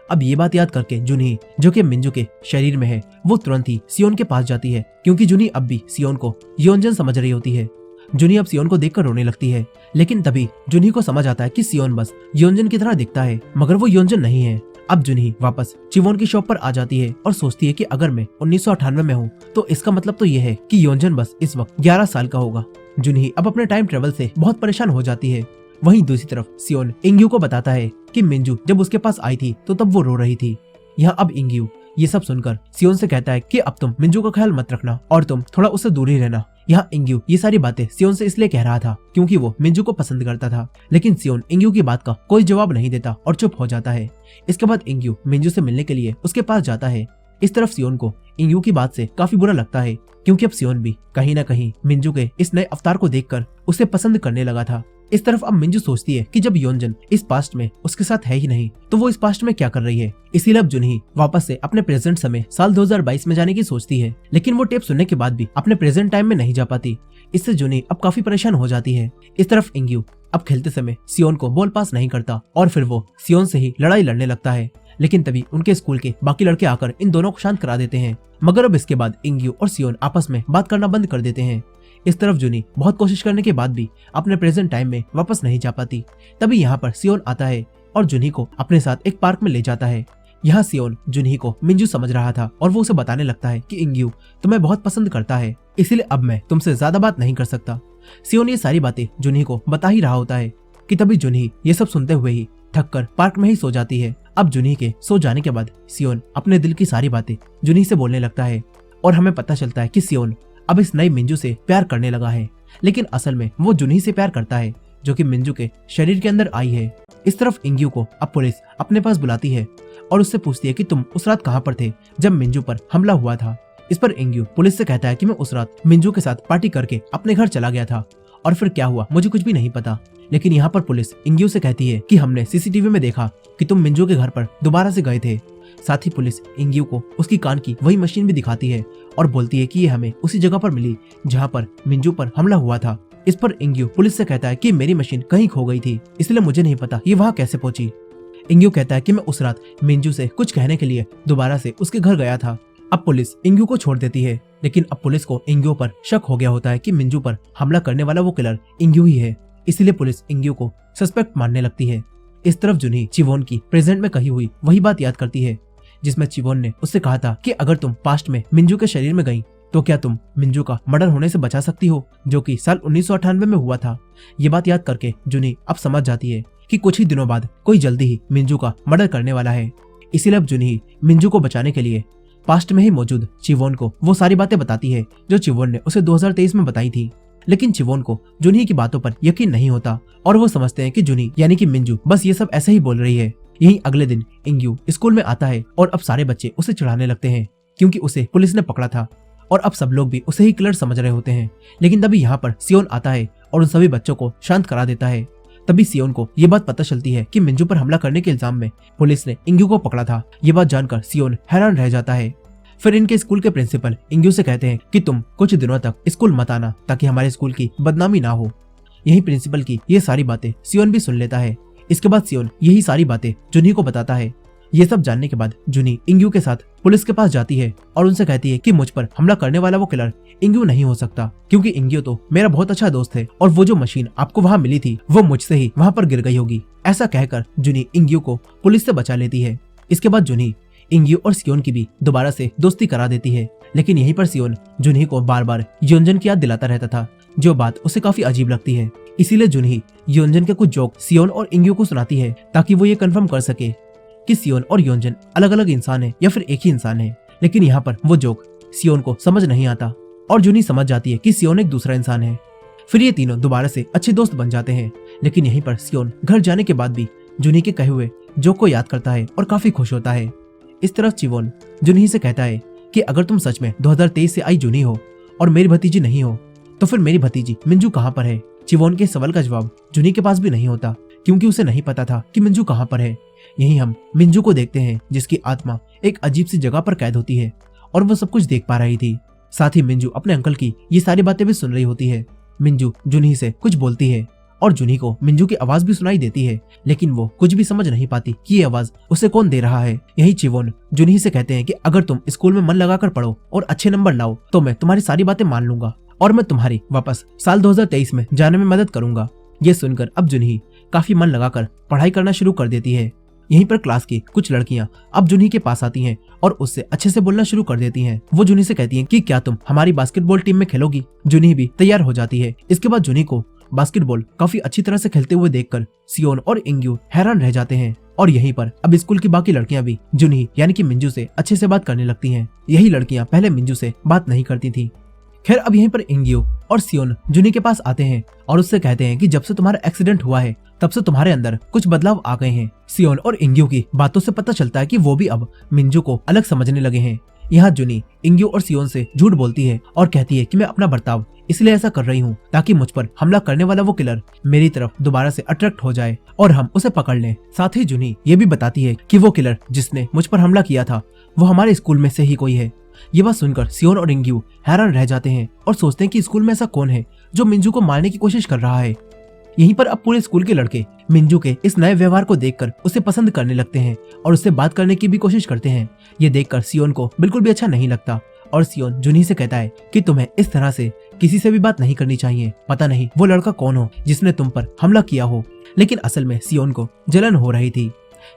Speaker 1: अब ये बात याद करके जुनही जो कि मिंजू के शरीर में है वो तुरंत ही सियोन के पास जाती है क्योंकि जुनही अब भी सियोन को योंजन समझ रही होती है। जुनही अब सियोन को देखकर रोने लगती है लेकिन तभी जुनही को समझ आता है कि सियोन बस योंजन की तरह दिखता है मगर वो योंजन नहीं है। अब जुनही वापस चिवोन की शॉप पर आ जाती है और सोचती है कि अगर मैं 1998 में हूँ तो इसका मतलब तो ये है कि योंजन बस इस वक्त 11 साल का होगा। जुनही अब अपने टाइम ट्रेवल से बहुत परेशान हो जाती है। वहीं दूसरी तरफ सियोन इंग्यू को बताता है कि मिंजू जब उसके पास आई थी तो तब वो रो रही थी। यहाँ अब इंग्यू ये सब सुनकर सियोन से कहता है कि अब तुम मिंजू का ख्याल मत रखना और तुम थोड़ा उससे दूर ही रहना। यहाँ इंग्यू ये सारी बातें सियोन से इसलिए कह रहा था क्योंकि वो मिंजू को पसंद करता था, लेकिन सियोन इंग्यू की बात का कोई जवाब नहीं देता और चुप हो जाता है। इसके बाद इंग्यू मिंजू से मिलने के लिए उसके पास जाता है। इस तरफ सियोन को इंग्यू की बात से काफी बुरा लगता है क्योंकि अब सियोन भी कहीं न कहीं मिंजू के इस नए अवतार को देखकर उसे पसंद करने लगा था। इस तरफ अब मिंजू सोचती है कि जब योंजन इस पास्ट में उसके साथ है ही नहीं तो वो इस पास्ट में क्या कर रही है। इसीलिए अब जुनही वापस से अपने प्रेजेंट समय साल 2022 में जाने की सोचती है, लेकिन वो टेप सुनने के बाद भी अपने प्रेजेंट टाइम में नहीं जा पाती। इससे जुनही अब काफी परेशान हो जाती है। इस तरफ इंग्यू अब खेलते समय सियोन को बॉल पास नहीं करता और फिर वो सियोन से ही लड़ाई लड़ने लगता है, लेकिन तभी उनके स्कूल के बाकी लड़के आकर इन दोनों को शांत करा देते हैं। मगर अब इसके बाद इंग्यू और सियोन आपस में बात करना बंद कर देते हैं। इस तरफ जुनी बहुत कोशिश करने के बाद भी अपने प्रेजेंट टाइम में वापस नहीं जा पाती। तभी यहाँ पर सियोन आता है और जुनी को अपने साथ एक पार्क में ले जाता है। यहाँ सियोन जुनी को मिंजू समझ रहा था और वो उसे बताने लगता है कि इंग्यू तुम्हें बहुत पसंद करता है, इसीलिए अब मैं तुमसे ज्यादा बात नहीं कर सकता। सियोन ये सारी बातें जुनी को बता ही रहा होता है कि तभी जुनी ये सब सुनते हुए ही थक कर पार्क में ही सो जाती है। अब जुनी के सो जाने के बाद सियोन अपने दिल की सारी बातें जुनी से बोलने लगता है और हमें पता चलता है कि सियोन अब इस नई मिंजू से प्यार करने लगा है, लेकिन असल में वो जुनी से प्यार करता है जो कि मिंजू के शरीर के अंदर आई है। इस तरफ इंग्यू को अब पुलिस अपने पास बुलाती है और उससे पूछती है कि तुम उस रात कहाँ पर थे जब मिंजू पर हमला हुआ था। इस पर इंग्यू पुलिस से कहता है कि मैं उस रात मिंजू के साथ पार्टी करके अपने घर चला गया था और फिर क्या हुआ मुझे कुछ भी नहीं पता। लेकिन यहाँ पर पुलिस इंग्यू से कहती है कि हमने सीसीटीवी में देखा कि तुम मिंजू के घर पर दोबारा से गए थे। साथ ही पुलिस इंग्यू को उसकी कान की वही मशीन भी दिखाती है और बोलती है कि ये हमें उसी जगह पर मिली जहाँ पर मिंजू पर हमला हुआ था। इस पर इंग्यू पुलिस से कहता है कि मेरी मशीन कहीं खो गई थी, इसलिए मुझे नहीं पता ये वहाँ कैसे पहुंची। इंग्यू कहता है कि मैं उस रात मिंजू से कुछ कहने के लिए दोबारा से उसके घर गया था। अब पुलिस इंग्यू को छोड़ देती है, लेकिन अब पुलिस को इंग्यू पर शक हो गया होता है कि मिंजू पर हमला करने वाला वो किलर इंग्यू ही है, इसीलिए पुलिस इंग्यू को सस्पेक्ट मानने लगती है। इस तरफ जुनी चिवोन की प्रेजेंट में कही हुई वही बात याद करती है जिसमें चिवोन ने उससे कहा था कि अगर तुम पास्ट में मिंजू के शरीर में गई तो क्या तुम मिंजू का मर्डर होने से बचा सकती हो, जो कि साल 1998 में हुआ था। ये बात याद करके जुनी अब समझ जाती है कि कुछ ही दिनों बाद कोई जल्दी ही मिंजू का मर्डर करने वाला है। इसीलिए अब जुनही मिंजू को बचाने के लिए पास्ट में ही मौजूद चिवोन को वो सारी बातें बताती है जो चिवोन ने उसे 2023 में बताई थी। लेकिन चिवोन को जुनही की बातों पर यकीन नहीं होता और वो समझते हैं कि जुनही यानी कि मिंजू बस ये सब ऐसे ही बोल रही है। यही अगले दिन इंग्यू स्कूल में आता है और अब सारे बच्चे उसे चिढ़ाने लगते हैं क्योंकि उसे पुलिस ने पकड़ा था और अब सब लोग भी उसे ही किलर समझ रहे होते हैं। लेकिन तभी यहाँ पर सियोन आता है और उन सभी बच्चों को शांत करा देता है। तभी सियोन को ये बात पता चलती है कि मिंजू पर हमला करने के इल्जाम में पुलिस ने इंग्यू को पकड़ा था। ये बात जानकर सियोन हैरान रह जाता है। फिर इनके स्कूल के प्रिंसिपल इंग्यू से कहते हैं कि तुम कुछ दिनों तक स्कूल मत आना ताकि हमारे स्कूल की बदनामी ना हो। यही प्रिंसिपल की ये सारी बातें सियोन भी सुन लेता है। इसके बाद सियोन यही सारी बातें जुनही को बताता है। ये सब जानने के बाद जुनही इंग्यू के साथ पुलिस के पास जाती है और उनसे कहती है कि मुझ पर हमला करने वाला वो किलर इंग्यू नहीं हो सकता क्योंकि इंग्यू तो मेरा बहुत अच्छा दोस्त है और वो जो मशीन आपको वहाँ मिली थी वो मुझसे ही वहाँ पर गिर गई होगी। ऐसा कहकर जुनही इंग्यू को पुलिस से बचा लेती है। इसके बाद जुनही इंग्यू और सियोन की भी दोबारा से दोस्ती करा देती है। लेकिन यहीं पर सियोन जुनही को बार बार योंजन की याद दिलाता रहता था जो बात उसे काफी अजीब लगती है। इसीलिए जुनही योंजन के कुछ जोक सियोन और इंग्यू को सुनाती है ताकि वो ये कंफर्म कर सके कि सियोन और योंजन अलग अलग इंसान है या फिर एक ही इंसान है। लेकिन यहाँ पर वो जोक सियोन को समझ नहीं आता और जुनही समझ जाती है कि सियोन एक दूसरा इंसान है। फिर ये तीनों दोबारा से अच्छे दोस्त बन जाते हैं। लेकिन यहीं पर सियोन घर जाने के बाद भी जुनही के कहे हुए जोक को याद करता है और काफी खुश होता है। इस तरफ चिवोन जुनही से कहता है कि अगर तुम सच में 2023 से आई जुनही हो और मेरी भतीजी नहीं हो तो फिर मेरी भतीजी मिंजू कहाँ पर है। चिवोन के सवाल का जवाब जुनही के पास भी नहीं होता क्योंकि उसे नहीं पता था कि मिंजू कहाँ पर है। यही हम मिंजू को देखते हैं जिसकी आत्मा एक अजीब सी जगह पर कैद होती है और वो सब कुछ देख पा रही थी। साथ ही मिंजू अपने अंकल की ये सारी बातें भी सुन रही होती है। मिंजू जुनही से कुछ बोलती है और जुनही को मिंजू की आवाज भी सुनाई देती है लेकिन वो कुछ भी समझ नहीं पाती कि ये आवाज उसे कौन दे रहा है। यही चिवोन जुनही से कहते हैं कि अगर तुम स्कूल में मन लगाकर पढ़ो और अच्छे नंबर लाओ तो मैं तुम्हारी सारी बातें मान लूंगा और मैं तुम्हारी वापस साल 2023 में जाने में मदद करूंगा। ये सुनकर अब जुनही काफी मन लगाकर पढ़ाई करना शुरू कर देती है। यहीं पर क्लास की कुछ लड़कियां अब जुनही के पास आती हैं और उससे अच्छे से बोलना शुरू कर देती हैं। वो जुनही से कहती हैं कि क्या तुम हमारी बास्केटबॉल टीम में खेलोगी। जुनही भी तैयार हो जाती है। इसके बाद जुनही को बास्केटबॉल काफी अच्छी तरह से खेलते हुए देखकर सियोन और इंग्यू हैरान रह जाते हैं और यहीं पर अब स्कूल की बाकी लड़कियां भी जुनही यानी कि मिंजू से अच्छे से बात करने लगती हैं। यही लड़कियां पहले मिंजू से बात नहीं करती थी। खैर अब यहीं पर इंग्यू और सियोन जुनही के पास आते हैं और उससे कहते हैं कि जब से तुम्हारा एक्सीडेंट हुआ है तब से तुम्हारे अंदर कुछ बदलाव आ गए हैं। सियोन और इंग्यू की बातों से पता चलता है कि वो भी अब मिंजू को अलग समझने लगे हैं। यहाँ जुनही इंग्यू और सियोन से झूठ बोलती है और कहती है कि मैं अपना बर्ताव इसलिए ऐसा कर रही हूँ ताकि मुझ पर हमला करने वाला वो किलर मेरी तरफ दोबारा से अट्रैक्ट हो जाए और हम उसे पकड़ लें। साथ ही जुनही ये भी बताती है कि वो किलर जिसने मुझ पर हमला किया था वो हमारे स्कूल में से ही कोई है। ये बात सुनकर सियोन और इंग्यू हैरान रह जाते हैं और सोचते हैं कि स्कूल में ऐसा कौन है जो मिंजू को मारने की कोशिश कर रहा है। यहीं पर अब पूरे स्कूल के लड़के मिंजू के इस नए व्यवहार को देखकर उसे पसंद करने लगते हैं और उससे बात करने की भी कोशिश करते हैं। ये देखकर सियोन को बिल्कुल भी अच्छा नहीं लगता और सियोन जुनही से कहता है कि तुम्हें इस तरह से किसी से भी बात नहीं करनी चाहिए। पता नहीं वो लड़का कौन हो जिसने तुम पर हमला किया हो। लेकिन असल में सियोन को जलन हो रही थी।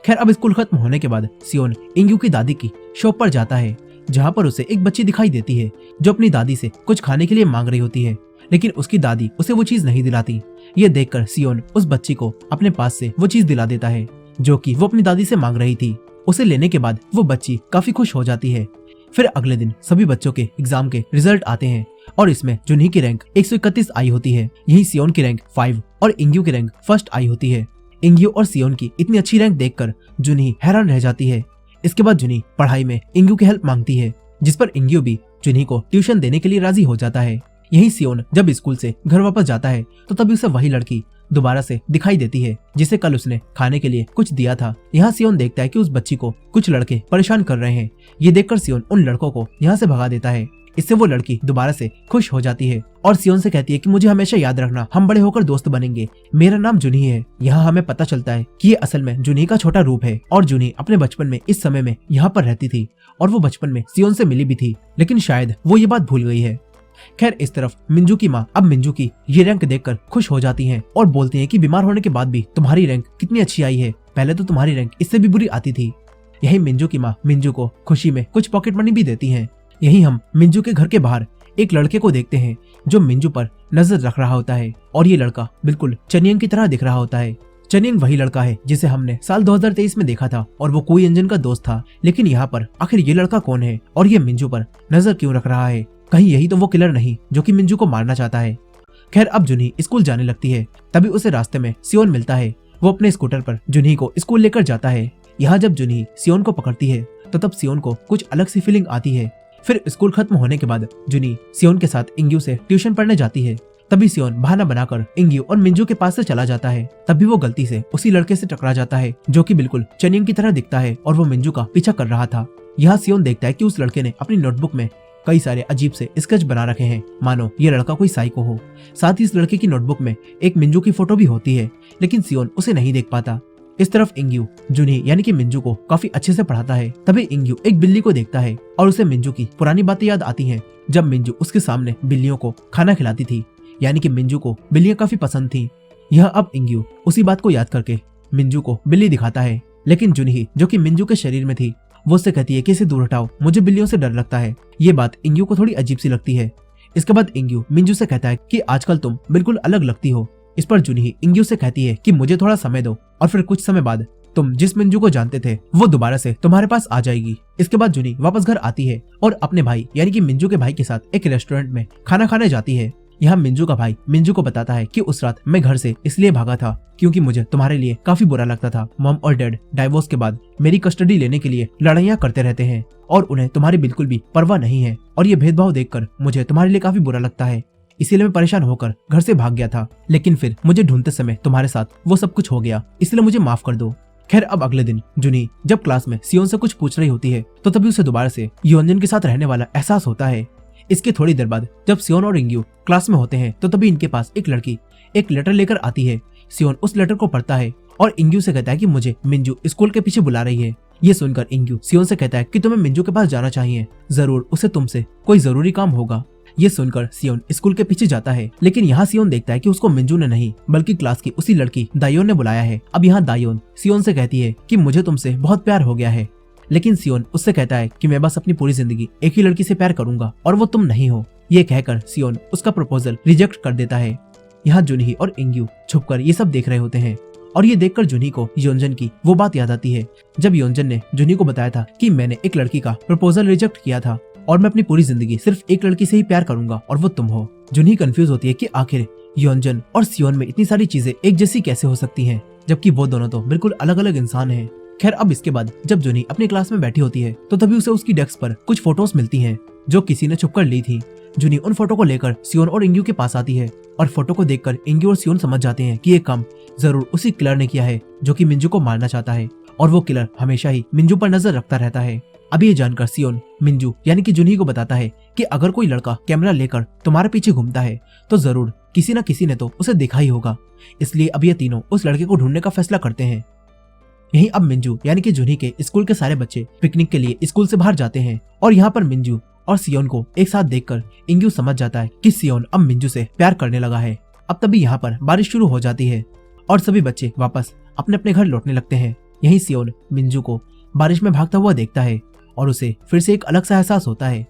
Speaker 1: खैर अब स्कूल खत्म होने के बाद सियोन इंग्यू की दादी की शॉप पर जाता है जहाँ पर उसे एक बच्ची दिखाई देती है जो अपनी दादी से कुछ खाने के लिए मांग रही होती है लेकिन उसकी दादी उसे वो चीज नहीं दिलाती। ये देखकर सियोन उस बच्ची को अपने पास से वो चीज दिला देता है जो कि वो अपनी दादी से मांग रही थी। उसे लेने के बाद वो बच्ची काफी खुश हो जाती है। फिर अगले दिन सभी बच्चों के एग्जाम के रिजल्ट आते हैं और इसमें जुनही की रैंक 131 आई होती है। यही सियोन की रैंक 5 और इंग्यू की रैंक 1st आई होती है। इंग्यू और सियोन की इतनी अच्छी रैंक देखकर जुनही हैरान रह जाती है। इसके बाद जुनही पढ़ाई में इंग्यू की हेल्प मांगती है जिस पर इंग्यू भी जुनही को ट्यूशन देने के लिए राजी हो जाता है। यही सियोन जब स्कूल से घर वापस जाता है तो तभी उसे वही लड़की दोबारा से दिखाई देती है जिसे कल उसने खाने के लिए कुछ दिया था। यहाँ सियोन देखता है कि उस बच्ची को कुछ लड़के परेशान कर रहे हैं। ये देखकर सियोन उन लड़कों को यहाँ से भगा देता है। इससे वो लड़की दोबारा से खुश हो जाती है और सियोन से कहती है कि मुझे हमेशा याद रखना, हम बड़े होकर दोस्त बनेंगे, मेरा नाम जुनही है। यहाँ हमें पता चलता है कि ये असल में जुनही का छोटा रूप है और जुनही अपने बचपन में इस समय में यहाँ पर रहती थी और वो बचपन में सियोन से मिली भी थी लेकिन शायद वो ये बात भूल गई है। खैर इस तरफ मिंजू की माँ अब मिंजू की ये रैंक देखकर खुश हो जाती हैं और बोलती हैं कि बीमार होने के बाद भी तुम्हारी रैंक कितनी अच्छी आई है, पहले तो तुम्हारी रैंक इससे भी बुरी आती थी। यही मिंजू की माँ मिंजू को खुशी में कुछ पॉकेट मनी भी देती हैं। यही हम मिंजू के घर के बाहर एक लड़के को देखते हैं जो मिंजू पर नजर रख रहा होता है और ये लड़का बिल्कुल चनियन की तरह दिख रहा होता है। चनिंग वही लड़का है जिसे हमने साल 2023 में देखा था और वो कोई इंजन का दोस्त था। लेकिन यहाँ पर आखिर ये लड़का कौन है और ये मिंजू पर नजर क्यों रख रहा है? कहीं यही तो वो किलर नहीं जो कि मिंजू को मारना चाहता है। खैर अब जुनी स्कूल जाने लगती है, तभी उसे रास्ते में सियोन मिलता है। वो अपने स्कूटर पर जुनी को स्कूल लेकर जाता है। यहाँ जब जुनी सियोन को पकड़ती है तो तब सियोन को कुछ अलग सी फीलिंग आती है। फिर स्कूल खत्म होने के बाद जुनी सियोन के साथ इंग्यू से ट्यूशन पढ़ने जाती है। तभी सियोन बहाना बनाकर इंग्यू और मिंजू के पास से चला जाता है। तभी वो गलती से उसी लड़के से टकरा जाता है जो कि बिल्कुल चनिंग की तरह दिखता है और वो मिंजू का पीछा कर रहा था। यहाँ सियोन देखता है कि उस लड़के ने अपनी नोटबुक में कई सारे अजीब से स्केच बना रखे हैं, मानो ये लड़का कोई साइको हो। साथ ही इस लड़के की नोटबुक में एक मिंजू की फोटो भी होती है, लेकिन सियोन उसे नहीं देख पाता। इस तरफ इंग्यू जुनी यानी कि मिंजू को काफी अच्छे से पढ़ाता है। तभी इंग्यू एक बिल्ली को देखता है और उसे मिंजू की पुरानी बातें याद आती हैं, जब मिंजू उसके सामने बिल्लियों को खाना खिलाती थी। यानी कि मिंजू को बिल्लियां काफी पसंद थी। यह अब इंग्यू उसी बात को याद करके मिंजू को बिल्ली दिखाता है, लेकिन जुनी जो कि मिंजू के शरीर में थी वो उससे कहती है कि इसे दूर हटाओ, मुझे बिल्लियों से डर लगता है। ये बात इंग्यू को थोड़ी अजीब सी लगती है। इसके बाद इंग्यू मिंजू से कहता है कि आजकल तुम बिल्कुल अलग लगती हो। इस पर जुनी इंग्यू से कहती है कि मुझे थोड़ा समय दो और फिर कुछ समय बाद तुम जिस मिंजू को जानते थे वो दोबारा से तुम्हारे पास आ जाएगी। इसके बाद जुनी वापस घर आती है और अपने भाई यानी कि मिंजू के भाई के साथ एक रेस्टोरेंट में खाना खाने जाती है। यहाँ मिंजू का भाई मिंजू को बताता है कि उस रात मैं घर से इसलिए भागा था क्योंकि मुझे तुम्हारे लिए काफी बुरा लगता था। मॉम और डैड डाइवोर्स के बाद मेरी कस्टडी लेने के लिए लड़ाइयाँ करते रहते हैं और उन्हें तुम्हारी बिल्कुल भी परवाह नहीं है और ये भेदभाव देखकर मुझे तुम्हारे लिए काफी बुरा लगता है। इसीलिए मैं परेशान होकर घर से भाग गया था, लेकिन फिर मुझे ढूंढते समय तुम्हारे साथ वो सब कुछ हो गया, इसलिए मुझे माफ कर दो। खैर अब अगले दिन जुनी जब क्लास में सियोन से कुछ पूछ रही होती है तो तभी उसे दोबारा से योंजन के साथ रहने वाला एहसास होता है। इसके थोड़ी देर बाद जब सियोन और इंग्यू क्लास में होते हैं तो तभी इनके पास एक लड़की एक लेटर लेकर आती है। सियोन उस लेटर को पढ़ता है और इंग्यू से कहता है कि मुझे मिंजू स्कूल के पीछे बुला रही है। ये सुनकर इंग्यू सियोन से कहता है कि तुम्हें मिंजू के पास जाना चाहिए, जरूर उसे तुमसे कोई जरूरी काम होगा। ये सुनकर सियोन स्कूल के पीछे जाता है, लेकिन यहाँ सियोन देखता है कि उसको मिंजू ने नहीं बल्कि क्लास की उसी लड़की दायोन ने बुलाया है। अब यहाँ दायोन सियोन से कहती है कि मुझे तुमसे बहुत प्यार हो गया है, लेकिन सियोन उससे कहता है कि मैं बस अपनी पूरी जिंदगी एक ही लड़की से प्यार करूंगा और वो तुम नहीं हो। ये कहकर सियोन उसका प्रपोजल रिजेक्ट कर देता है। यहाँ जुनही और इंग्यू छुपकर ये सब देख रहे होते हैं और ये देखकर जुनही को योंजन की वो बात याद आती है जब योंजन ने जुनही को बताया था कि मैंने एक लड़की का प्रपोजल रिजेक्ट किया था और मैं अपनी पूरी जिंदगी सिर्फ एक लड़की से ही प्यार करूंगा और वो तुम हो। जुनही कंफ्यूज होती है कि आखिर योंजन और सियोन में इतनी सारी चीजें एक जैसी कैसे हो सकती हैं, जबकि वो दोनों तो बिल्कुल अलग अलग इंसान हैं। खैर अब इसके बाद जब जुनी अपनी क्लास में बैठी होती है तो तभी उसे उसकी डेस्क पर कुछ फोटोज मिलती हैं जो किसी ने छुपकर ली थी। जुनी उन फोटो को लेकर सियोन और इंग्यू के पास आती है और फोटो को देखकर इंग्यू और सियोन समझ जाते हैं कि ये काम जरूर उसी किलर ने किया है जो कि मिंजू को मारना चाहता है और वो किलर हमेशा ही मिंजू पर नजर रखता रहता है। अभी ये जानकर सियोन मिंजू यानी कि जुनी को बताता है कि अगर कोई लड़का कैमरा लेकर तुम्हारे पीछे घूमता है तो जरूर किसी न किसी ने तो उसे देखा ही होगा। इसलिए अब ये तीनों उस लड़के को ढूंढने का फैसला करते हैं। यहीं अब मिंजू यानी कि जुनी के स्कूल के सारे बच्चे पिकनिक के लिए स्कूल से बाहर जाते हैं और यहाँ पर मिंजू और सियोन को एक साथ देखकर इंग्यू समझ जाता है कि सियोन अब मिंजू से प्यार करने लगा है। अब तभी यहाँ पर बारिश शुरू हो जाती है और सभी बच्चे वापस अपने अपने घर लौटने लगते हैं। यहीं सियोन मिंजू को बारिश में भागता हुआ देखता है और उसे फिर से एक अलग सा एहसास होता है।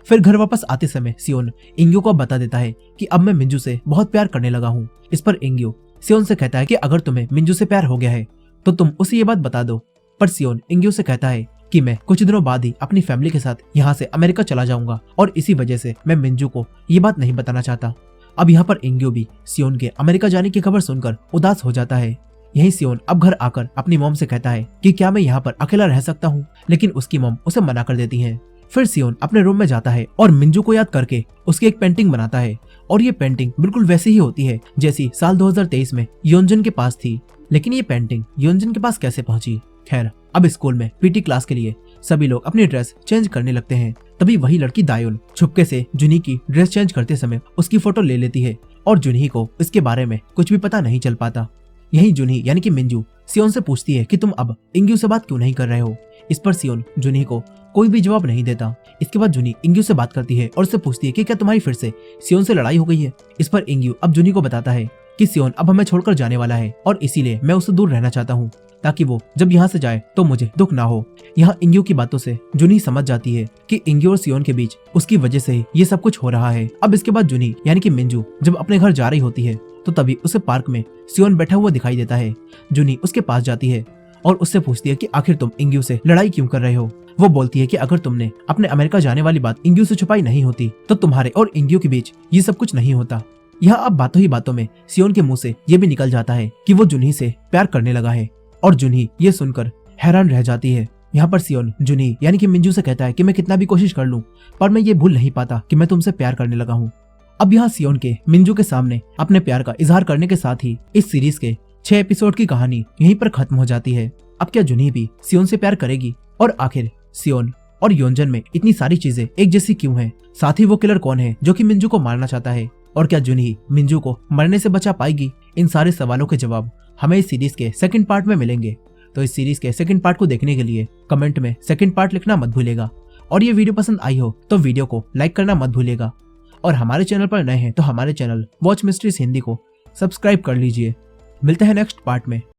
Speaker 1: फिर घर वापस आते समय सियोन इंग्यू को बता देता है कि अब मैं मिंजू से बहुत प्यार करने लगा हूँ। इस पर इंग्यू सियोन से कहता है कि अगर तुम्हें मिंजू से प्यार हो गया है तो तुम उसे ये बात बता दो। पर सियोन इंग्यू से कहता है कि मैं कुछ दिनों बाद ही अपनी फैमिली के साथ यहाँ से अमेरिका चला जाऊंगा और इसी वजह से मैं मिंजू को ये बात नहीं बताना चाहता। अब यहाँ पर इंग्यू भी सियोन के अमेरिका जाने की खबर सुनकर उदास हो जाता है। यही सियोन अब घर आकर अपनी मॉम से कहता है कि क्या मैं यहाँ पर अकेला रह सकता हूँ, लेकिन उसकी मॉम उसे मना कर देती है। फिर सियोन अपने रूम में जाता है और मिंजू को याद करके उसकी एक पेंटिंग बनाता है और ये पेंटिंग बिल्कुल वैसी ही होती है जैसी साल 2023 में योंजन के पास थी। लेकिन ये पेंटिंग योंजन के पास कैसे पहुंची? खैर अब स्कूल में पीटी क्लास के लिए सभी लोग अपनी ड्रेस चेंज करने लगते हैं। तभी वही लड़की दायोन छुपके से जुनी की ड्रेस चेंज करते समय उसकी फोटो ले लेती है और जुनी को इसके बारे में कुछ भी पता नहीं चल पाता। यही जुनी यानी कि मिंजू सियोन से पूछती है कि तुम अब इंग्यू से बात क्यों नहीं कर रहे हो। इस पर सियोन जुनी को कोई भी जवाब नहीं देता। इसके बाद जुनी इंग्यू से बात करती है और उससे पूछती है कि क्या तुम्हारी फिर से सियोन से लड़ाई हो गई है। इस पर इंग्यू अब जुनी को बताता है कि सियोन अब हमें छोड़कर जाने वाला है और इसीलिए मैं उससे दूर रहना चाहता हूँ ताकि वो जब यहाँ से जाए तो मुझे दुख ना हो। यहाँ इंग्यू की बातों से जुनी समझ जाती है कि इंग्यू और सियोन के बीच उसकी वजह से ही ये सब कुछ हो रहा है। अब इसके बाद जुनी यानी कि मिंजू जब अपने घर जा रही होती है तो तभी उसे पार्क में सियोन बैठा हुआ दिखाई देता है। जुनी उसके पास जाती है और उससे पूछती है कि आखिर तुम इंग्यू से लड़ाई क्यों कर रहे हो। वो बोलती है कि अगर तुमने अपने अमेरिका जाने वाली बात इंग्यू से छुपाई नहीं होती तो तुम्हारे और इंग्यू के बीच ये सब कुछ नहीं होता। यह अब बातों ही बातों में सियोन के मुंह से ये भी निकल जाता है कि वो जुनी से प्यार करने लगा है और जुनी ये सुनकर हैरान रह जाती है। यहाँ पर सियोन जुनी यानी कि मिंजू से कहता है कि मैं कितना भी कोशिश कर लूं पर मैं ये भूल नहीं पाता कि मैं तुमसे प्यार करने लगा हूँ। अब यहाँ सियोन के मिंजू के सामने अपने प्यार का इजहार करने के साथ ही इस सीरीज के 6 एपिसोड की कहानी यहीं पर खत्म हो जाती है। अब क्या जुनी भी सियोन से प्यार करेगी और आखिर सियोन और योंजन में इतनी सारी चीजें एक जैसी क्यों हैं? साथ ही वो किलर कौन है जो कि मिंजू को मारना चाहता है और क्या जुनी मिंजू को मरने से बचा पाएगी? इन सारे सवालों के जवाब हमें इस सीरीज के सेकंड पार्ट में मिलेंगे। तो इस सीरीज के सेकंड पार्ट को देखने के लिए कमेंट में सेकंड पार्ट लिखना मत भूलिएगा और ये वीडियो पसंद आई हो तो वीडियो को लाइक करना मत भूलिएगा और हमारे चैनल पर नए हैं तो हमारे चैनल वॉच मिस्ट्रीज हिंदी को सब्सक्राइब कर लीजिए। मिलते हैं नेक्स्ट पार्ट में।